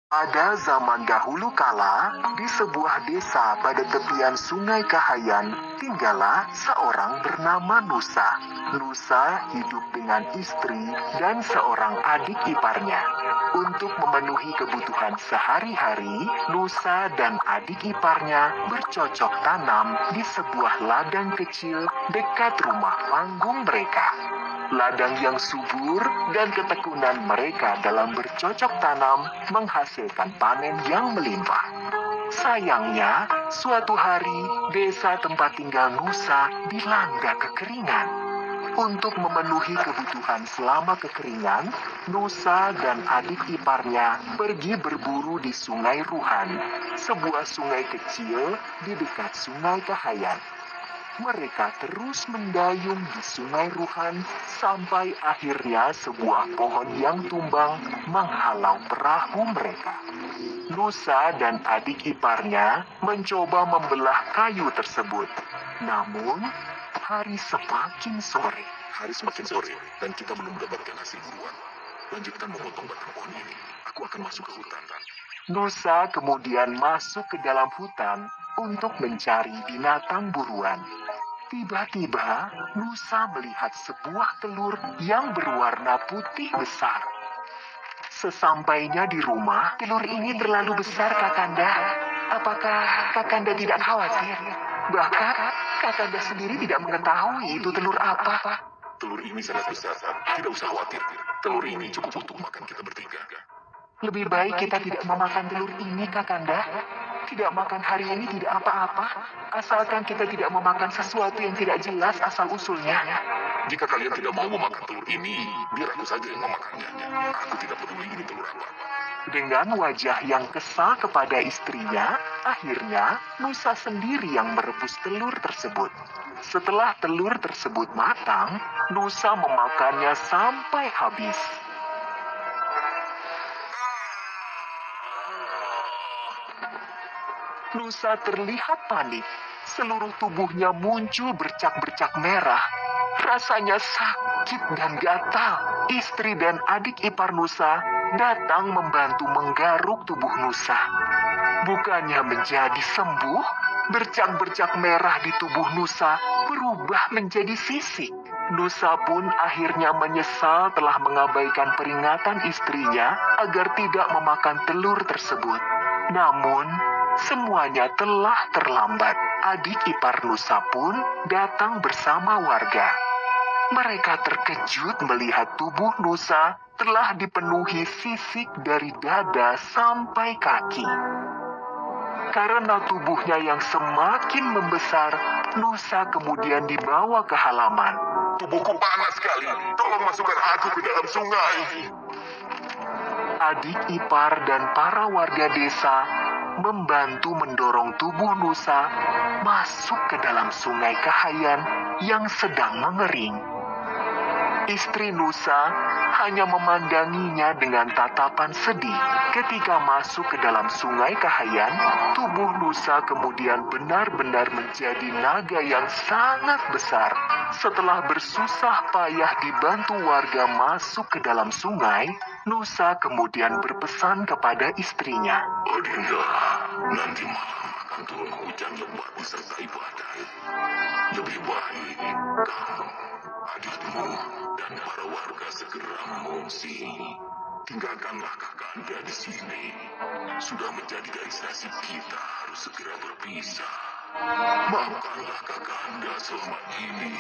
Pada zaman dahulu kala, di sebuah desa pada tepian Sungai Kahayan, tinggallah seorang bernama Nusa. Nusa hidup dengan istri dan seorang adik iparnya. Untuk memenuhi kebutuhan sehari-hari, Nusa dan adik iparnya bercocok tanam di sebuah ladang kecil dekat rumah panggung mereka. Ladang yang subur dan ketekunan mereka dalam bercocok tanam menghasilkan panen yang melimpah. Sayangnya, suatu hari desa tempat tinggal Nusa dilanda kekeringan. Untuk memenuhi kebutuhan selama kekeringan, Nusa dan adik iparnya pergi berburu di Sungai Ruhan, sebuah sungai kecil di dekat Sungai Kahayan. Mereka terus mendayung di Sungai Ruhan sampai akhirnya sebuah pohon yang tumbang menghalau perahu mereka. Nusa dan adik iparnya mencoba membelah kayu tersebut. Namun, hari semakin sore. Dan kita belum mendapatkan hasil buruan. Lanjutkan memotong batang pohon ini. Aku akan masuk ke hutan. Nusa kemudian masuk ke dalam hutan untuk mencari binatang buruan. Tiba-tiba, Nusa melihat sebuah telur yang berwarna putih besar. Sesampainya di rumah, telur ini terlalu besar, Kakanda. Apakah Kakanda tidak khawatir? Bahkan, Kakanda sendiri tidak mengetahui itu telur apa. Telur ini sangat besar. Tidak usah khawatir. Telur ini cukup untuk makan kita bertiga. Lebih baik kita tidak memakan telur ini, Kakanda. Tidak makan hari ini tidak apa-apa, asalkan kita tidak memakan sesuatu yang tidak jelas asal-usulnya. Jika kalian tidak mau memakan telur ini, biar aku saja yang memakannya. Aku tidak peduli ini telur apa. Dengan wajah yang kesal kepada istrinya, akhirnya Nusa sendiri yang merebus telur tersebut. Setelah telur tersebut matang, Nusa memakannya sampai habis. Nusa terlihat panik. Seluruh tubuhnya muncul bercak-bercak merah. Rasanya sakit dan gatal. Istri dan adik ipar Nusa datang membantu menggaruk tubuh Nusa. Bukannya menjadi sembuh, bercak-bercak merah di tubuh Nusa berubah menjadi sisik. Nusa pun akhirnya menyesal telah mengabaikan peringatan istrinya agar tidak memakan telur tersebut. Namun, semuanya telah terlambat. Adik ipar Nusa pun datang bersama warga. Mereka terkejut melihat tubuh Nusa telah dipenuhi sisik dari dada sampai kaki. Karena tubuhnya yang semakin membesar, Nusa kemudian dibawa ke halaman. Tubuhku panas sekali. Tolong masukkan aku ke dalam sungai. Adik ipar dan para warga desa membantu mendorong tubuh Nusa masuk ke dalam Sungai Kahayan yang sedang mengering. Istri Nusa hanya memandanginya dengan tatapan sedih. Ketika masuk ke dalam Sungai Kahayan, tubuh Nusa kemudian benar-benar menjadi naga yang sangat besar. Setelah bersusah payah dibantu warga masuk ke dalam sungai, Nusa kemudian berpesan kepada istrinya. Adinda, nanti malam akan turun hujan lebat disertai badai. Lebih baik kamu, adikmu, dan para warga segera mengungsi. Tinggalkanlah Kakanda di sini. Sudah menjadi garis nasib kita harus segera berpisah. Maafkanlah Kakanda selama ini.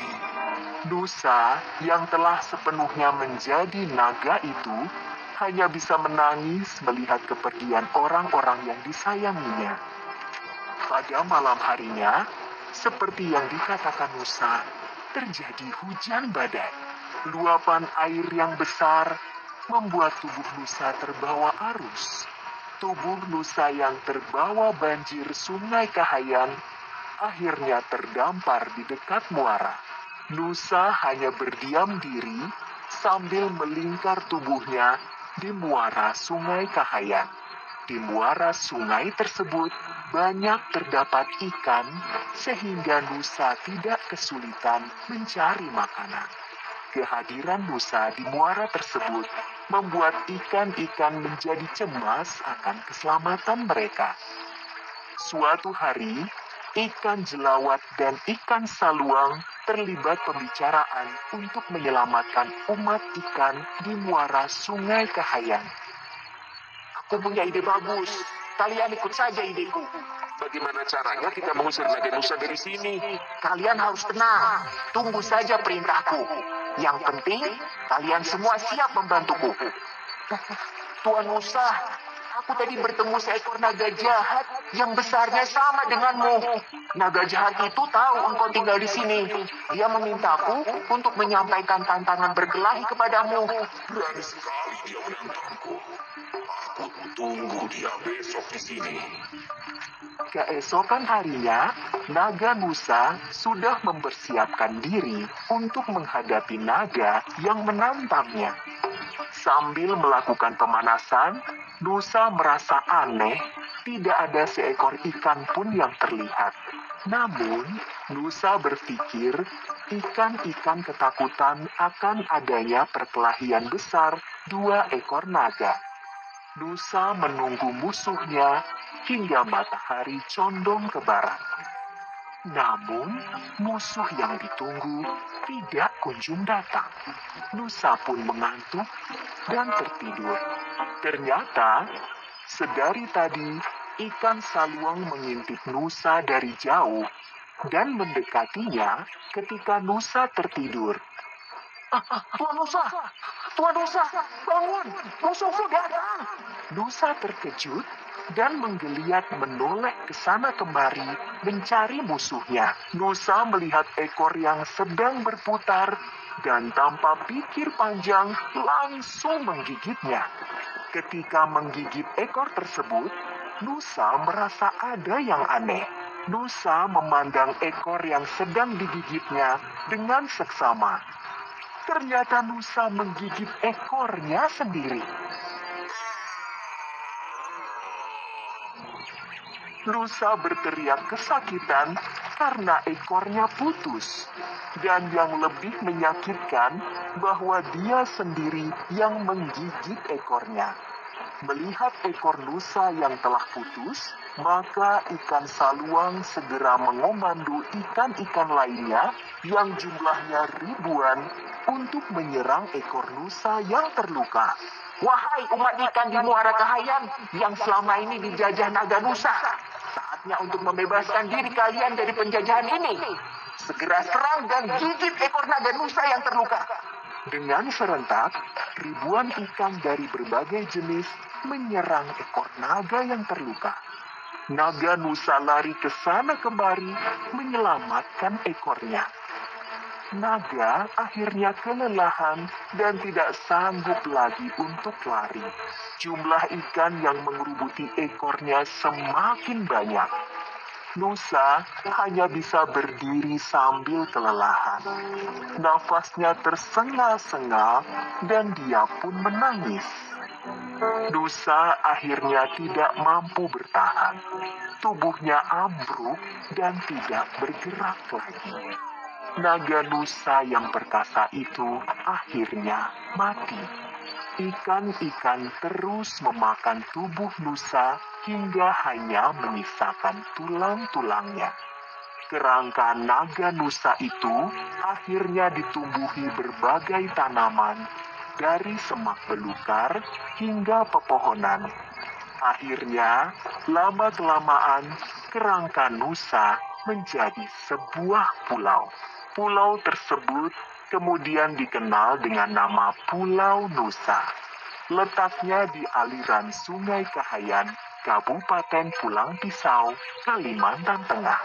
Nusa yang telah sepenuhnya menjadi naga itu hanya bisa menangis melihat kepergian orang-orang yang disayanginya. Pada malam harinya, seperti yang dikatakan Nusa, terjadi hujan badai. Luapan air yang besar membuat tubuh Nusa terbawa arus. Tubuh Nusa yang terbawa banjir Sungai Kahayan akhirnya terdampar di dekat muara. Nusa hanya berdiam diri sambil melingkar tubuhnya di muara Sungai Kahayan. Di muara sungai tersebut banyak terdapat ikan sehingga Nusa tidak kesulitan mencari makanan. Kehadiran Nusa di muara tersebut membuat ikan-ikan menjadi cemas akan keselamatan mereka. Suatu hari, ikan jelawat dan ikan saluang terlibat pembicaraan untuk menyelamatkan umat ikan di muara Sungai Kahayan. Aku punya ide bagus. Kalian ikut saja ideku. Bagaimana caranya kita mengusir naga Nusa dari sini? Kalian harus tenang. Tunggu saja perintahku. Yang penting, kalian semua siap membantuku. Tuan Nusa, aku tadi bertemu seekor naga jahat yang besarnya sama denganmu. Naga jahat itu tahu engkau tinggal di sini. Dia memintaku untuk menyampaikan tantangan berkelahi kepadamu. Berani sekali dia menantangku. Aku tunggu dia besok di sini. Keesokan harinya, naga Nusa sudah mempersiapkan diri untuk menghadapi naga yang menantangnya. Sambil melakukan pemanasan, Nusa merasa aneh, tidak ada seekor ikan pun yang terlihat. Namun, Nusa berpikir ikan-ikan ketakutan akan adanya perkelahian besar 2 ekor naga. Nusa menunggu musuhnya hingga matahari condong ke barat. Namun, musuh yang ditunggu tidak kunjung datang. Nusa pun mengantuk dan tertidur. Ternyata, sedari tadi, ikan saluang mengintip Nusa dari jauh dan mendekatinya ketika Nusa tertidur. Tuan Nusa, bangun, musuhmu datang. Nusa terkejut dan menggeliat menoleh ke sana kemari mencari musuhnya. Nusa melihat ekor yang sedang berputar dan tanpa pikir panjang langsung menggigitnya. Ketika menggigit ekor tersebut, Nusa merasa ada yang aneh. Nusa memandang ekor yang sedang digigitnya dengan seksama. Ternyata Nusa menggigit ekornya sendiri. Nusa berteriak kesakitan karena ekornya putus. Dan yang lebih menyakitkan bahwa dia sendiri yang menggigit ekornya. Melihat ekor Nusa yang telah putus, maka ikan saluang segera mengomando ikan-ikan lainnya yang jumlahnya ribuan untuk menyerang ekor Nusa yang terluka. Wahai umat ikan di Muara Kahayan yang selama ini dijajah naga Nusa, saatnya untuk membebaskan diri kalian dari penjajahan ini. Segera serang dan gigit ekor naga Nusa yang terluka. Dengan serentak, ribuan ikan dari berbagai jenis menyerang ekor naga yang terluka. Naga Nusa lari ke sana kemari menyelamatkan ekornya. Naga akhirnya kelelahan dan tidak sanggup lagi untuk lari. Jumlah ikan yang mengerubuti ekornya semakin banyak. Nusa hanya bisa berdiri sambil kelelahan. Nafasnya tersengal-sengal dan dia pun menangis. Nusa akhirnya tidak mampu bertahan. Tubuhnya ambruk dan tidak bergerak lagi. Naga Nusa yang perkasa itu akhirnya mati. Ikan-ikan terus memakan tubuh Nusa hingga hanya menyisakan tulang-tulangnya. Kerangka naga Nusa itu akhirnya ditumbuhi berbagai tanaman, dari semak belukar hingga pepohonan. Akhirnya, lama-kelamaan, kerangka Nusa menjadi sebuah pulau. Pulau tersebut kemudian dikenal dengan nama Pulau Nusa. Letaknya di aliran Sungai Kahayan, Kabupaten Pulang Pisau, Kalimantan Tengah.